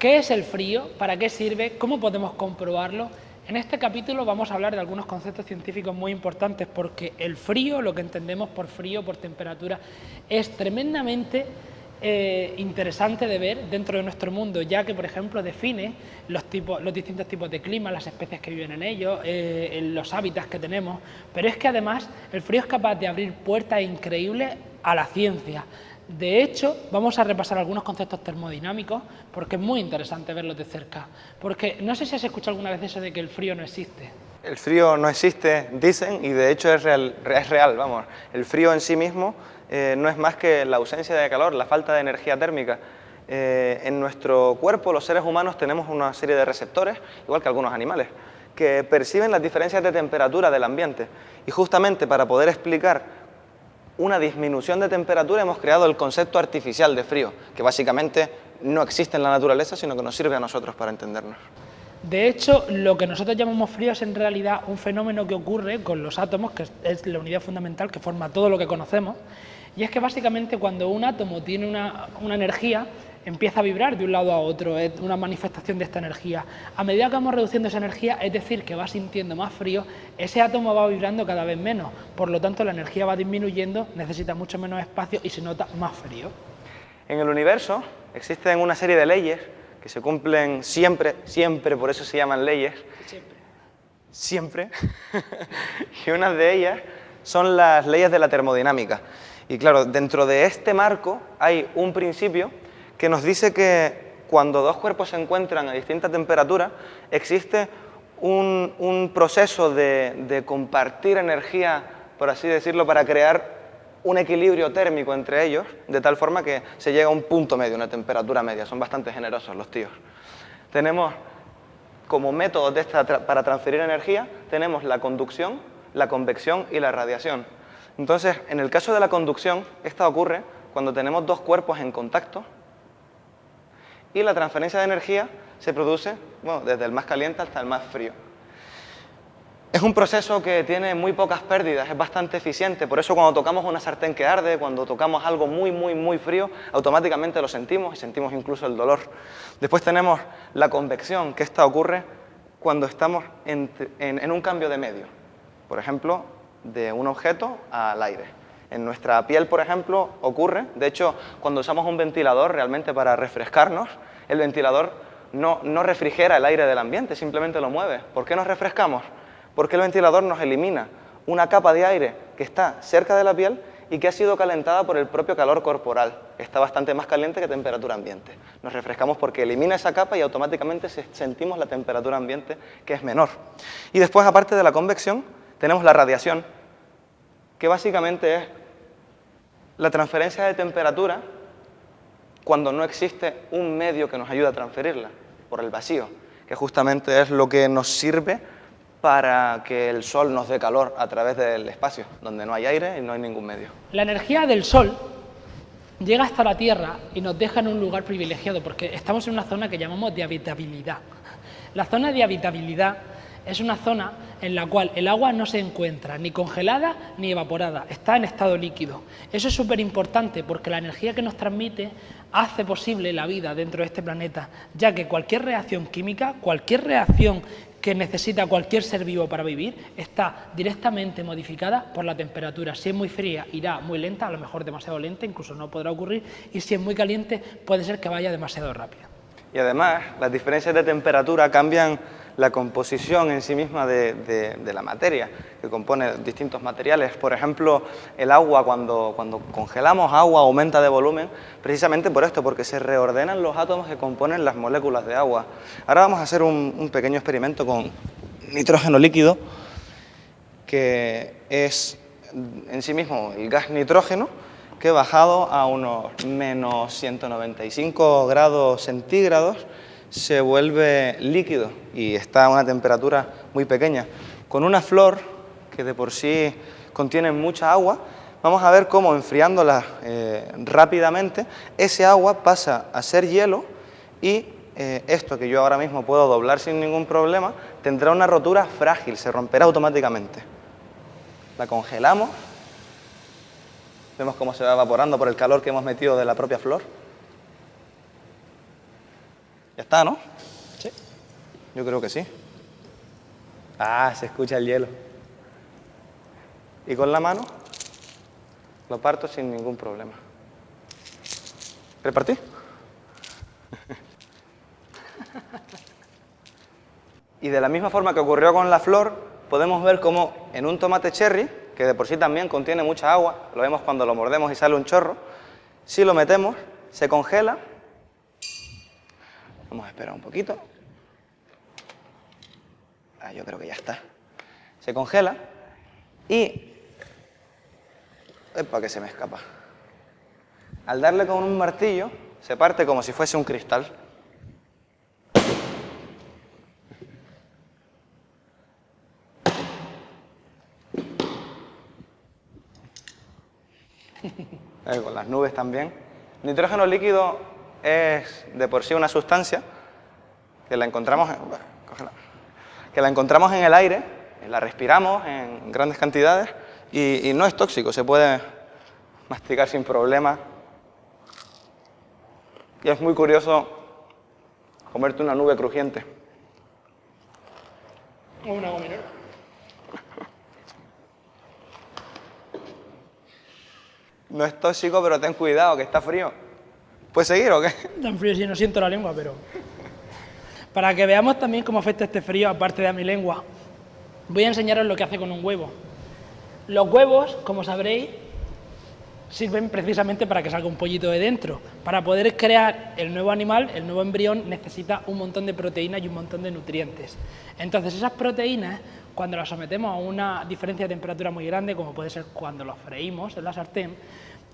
¿Qué es el frío? ¿Para qué sirve? ¿Cómo podemos comprobarlo? En este capítulo vamos a hablar de algunos conceptos científicos muy importantes porque el frío, lo que entendemos por frío, por temperatura, es tremendamente interesante de ver dentro de nuestro mundo, ya que, por ejemplo, define los distintos tipos de clima, las especies que viven en ellos, los hábitats que tenemos, pero es que además el frío es capaz de abrir puertas increíbles a la ciencia. De hecho, vamos a repasar algunos conceptos termodinámicos porque es muy interesante verlos de cerca. Porque no sé si has escuchado alguna vez eso de que el frío no existe. El frío no existe, dicen, y de hecho es real, vamos. El frío en sí mismo no es más que la ausencia de calor, la falta de energía térmica. En nuestro cuerpo, los seres humanos, tenemos una serie de receptores, igual que algunos animales, que perciben las diferencias de temperatura del ambiente. Y justamente para poder explicar una disminución de temperatura hemos creado el concepto artificial de frío, que básicamente no existe en la naturaleza, sino que nos sirve a nosotros para entendernos. De hecho, lo que nosotros llamamos frío es en realidad un fenómeno que ocurre con los átomos, que es la unidad fundamental que forma todo lo que conocemos, y es que básicamente cuando un átomo tiene una energía, empieza a vibrar de un lado a otro, es una manifestación de esta energía. A medida que vamos reduciendo esa energía, es decir, que va sintiendo más frío, ese átomo va vibrando cada vez menos, por lo tanto la energía va disminuyendo, necesita mucho menos espacio y se nota más frío. En el universo existen una serie de leyes que se cumplen siempre, por eso se llaman leyes. Siempre. Y unas de ellas son las leyes de la termodinámica. Y claro, dentro de este marco hay un principio que nos dice que cuando dos cuerpos se encuentran a distinta temperatura, existe un proceso de compartir energía, por así decirlo, para crear un equilibrio térmico entre ellos, de tal forma que se llega a un punto medio, una temperatura media. Son bastante generosos los tíos. Tenemos como métodos para transferir energía, tenemos la conducción, la convección y la radiación. Entonces, en el caso de la conducción, esta ocurre cuando tenemos dos cuerpos en contacto y la transferencia de energía se produce, bueno, desde el más caliente hasta el más frío. Es un proceso que tiene muy pocas pérdidas, es bastante eficiente, por eso cuando tocamos una sartén que arde, cuando tocamos algo muy frío, automáticamente lo sentimos y sentimos incluso el dolor. Después tenemos la convección, que esta ocurre cuando estamos en un cambio de medio, por ejemplo, de un objeto al aire. En nuestra piel, por ejemplo, ocurre, de hecho, cuando usamos un ventilador realmente para refrescarnos, el ventilador no refrigera el aire del ambiente, simplemente lo mueve. ¿Por qué nos refrescamos? Porque el ventilador nos elimina una capa de aire que está cerca de la piel y que ha sido calentada por el propio calor corporal. Está bastante más caliente que temperatura ambiente. Nos refrescamos porque elimina esa capa y automáticamente sentimos la temperatura ambiente, que es menor. Y después, aparte de la convección, tenemos la radiación, que básicamente es la transferencia de temperatura cuando no existe un medio que nos ayude a transferirla, por el vacío, que justamente es lo que nos sirve para que el Sol nos dé calor a través del espacio, donde no hay aire y no hay ningún medio. La energía del Sol llega hasta la Tierra y nos deja en un lugar privilegiado, porque estamos en una zona que llamamos de habitabilidad. La zona de habitabilidad es una zona en la cual el agua no se encuentra ni congelada ni evaporada, está en estado líquido. Eso es súper importante porque la energía que nos transmite hace posible la vida dentro de este planeta, ya que cualquier reacción química, cualquier reacción que necesita cualquier ser vivo para vivir, está directamente modificada por la temperatura. Si es muy fría, irá muy lenta, a lo mejor demasiado lenta, incluso no podrá ocurrir, y si es muy caliente, puede ser que vaya demasiado rápido. Y además, las diferencias de temperatura cambian la composición en sí misma de la materia, que compone distintos materiales. Por ejemplo, el agua, cuando congelamos agua, aumenta de volumen, precisamente por esto, porque se reordenan los átomos que componen las moléculas de agua. Ahora vamos a hacer un pequeño experimento con nitrógeno líquido, que es en sí mismo el gas nitrógeno, que bajado a unos menos 195 grados centígrados se vuelve líquido y está a una temperatura muy pequeña. Con una flor que de por sí contiene mucha agua, vamos a ver cómo enfriándola rápidamente, ese agua pasa a ser hielo y esto que yo ahora mismo puedo doblar sin ningún problema, tendrá una rotura frágil, se romperá automáticamente. La congelamos. Vemos cómo se va evaporando por el calor que hemos metido de la propia flor. Ya está, ¿no? Sí. Yo creo que sí. Ah, se escucha el hielo. Y con la mano lo parto sin ningún problema. ¿Repartí? Y de la misma forma que ocurrió con la flor, podemos ver cómo en un tomate cherry, que de por sí también contiene mucha agua, lo vemos cuando lo mordemos y sale un chorro, si lo metemos, se congela. Vamos a esperar un poquito. Ah, yo creo que ya está. Se congela y... ¡Epa, que se me escapa! Al darle con un martillo, se parte como si fuese un cristal. Con las nubes también. El nitrógeno líquido es de por sí una sustancia que la encontramos en el aire, la respiramos en grandes cantidades y no es tóxico, se puede masticar sin problema. Y es muy curioso comerte una nube crujiente. O una gominola. No es tóxico, pero ten cuidado, que está frío. ¿Puedes seguir o qué? Tan frío si no siento la lengua, pero... Para que veamos también cómo afecta este frío, aparte de a mi lengua, voy a enseñaros lo que hace con un huevo. Los huevos, como sabréis, sirven precisamente para que salga un pollito de dentro. Para poder crear el nuevo animal, el nuevo embrión, necesita un montón de proteínas y un montón de nutrientes. Entonces, esas proteínas, cuando las sometemos a una diferencia de temperatura muy grande, como puede ser cuando los freímos en la sartén,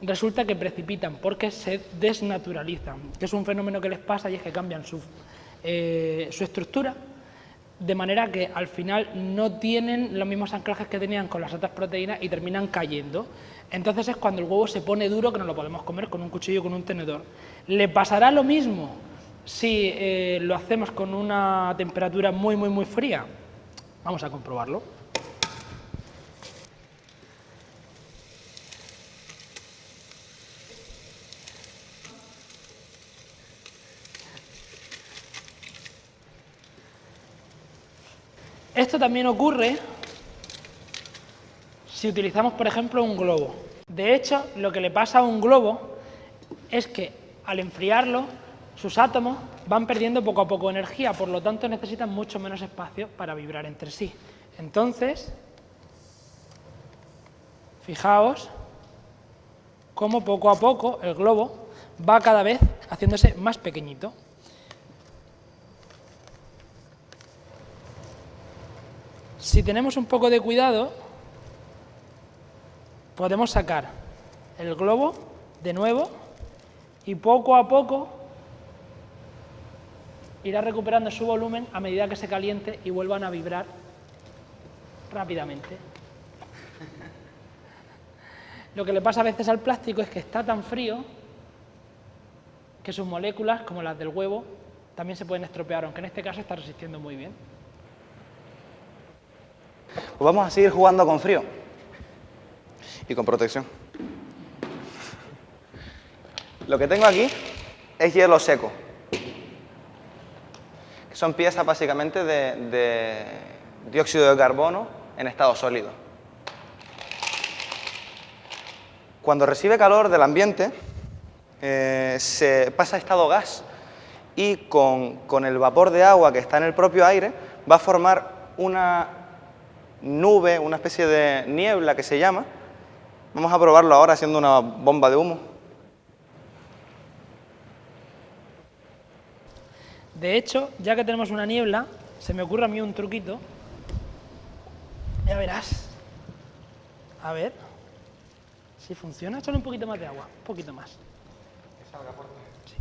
resulta que precipitan porque se desnaturalizan, que es un fenómeno que les pasa y es que cambian su estructura, de manera que al final no tienen los mismos anclajes que tenían con las otras proteínas y terminan cayendo. Entonces es cuando el huevo se pone duro, que no lo podemos comer con un cuchillo o con un tenedor. ¿Le pasará lo mismo si lo hacemos con una temperatura muy fría? Vamos a comprobarlo. Esto también ocurre si utilizamos, por ejemplo, un globo. De hecho, lo que le pasa a un globo es que al enfriarlo, sus átomos van perdiendo poco a poco energía, por lo tanto necesitan mucho menos espacio para vibrar entre sí. Entonces, fijaos cómo poco a poco el globo va cada vez haciéndose más pequeñito. Si tenemos un poco de cuidado, podemos sacar el globo de nuevo y poco a poco irá recuperando su volumen a medida que se caliente y vuelvan a vibrar rápidamente. Lo que le pasa a veces al plástico es que está tan frío que sus moléculas, como las del huevo, también se pueden estropear, aunque en este caso está resistiendo muy bien. Pues vamos a seguir jugando con frío y con protección. Lo que tengo aquí es hielo seco, que son piezas básicamente de dióxido de carbono en estado sólido. Cuando recibe calor del ambiente, se pasa a estado gas y con el vapor de agua que está en el propio aire va a formar una nube, una especie de niebla que se llama. Vamos a probarlo ahora haciendo una bomba de humo. De hecho, ya que tenemos una niebla, se me ocurre a mí un truquito. Ya verás. A ver si funciona. Échale un poquito más de agua, un poquito más. Que salga fuerte. Sí.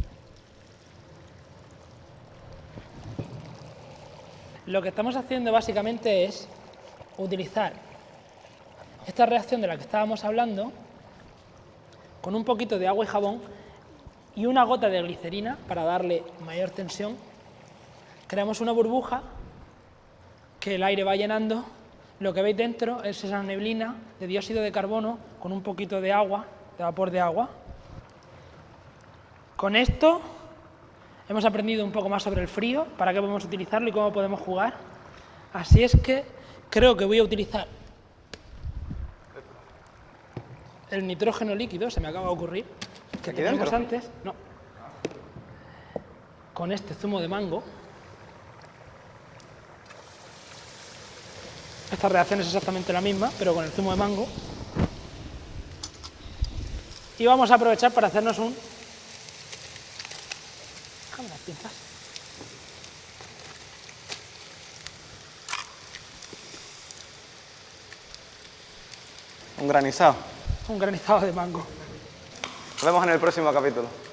Lo que estamos haciendo básicamente es utilizar esta reacción de la que estábamos hablando con un poquito de agua y jabón y una gota de glicerina para darle mayor tensión. Creamos una burbuja que el aire va llenando. Lo que veis dentro es esa neblina de dióxido de carbono con un poquito de agua, de vapor de agua. Con esto hemos aprendido un poco más sobre el frío, para qué podemos utilizarlo y cómo podemos jugar. Así es que creo que voy a utilizar el nitrógeno líquido, se me acaba de ocurrir, que ¿Aquí teníamos dentro? antes, no, con este zumo de mango. Esta reacción es exactamente la misma, pero con el zumo de mango. Y vamos a aprovechar para hacernos un... Déjame las pinzas. Un granizado. Un granizado de mango. Nos vemos en el próximo capítulo.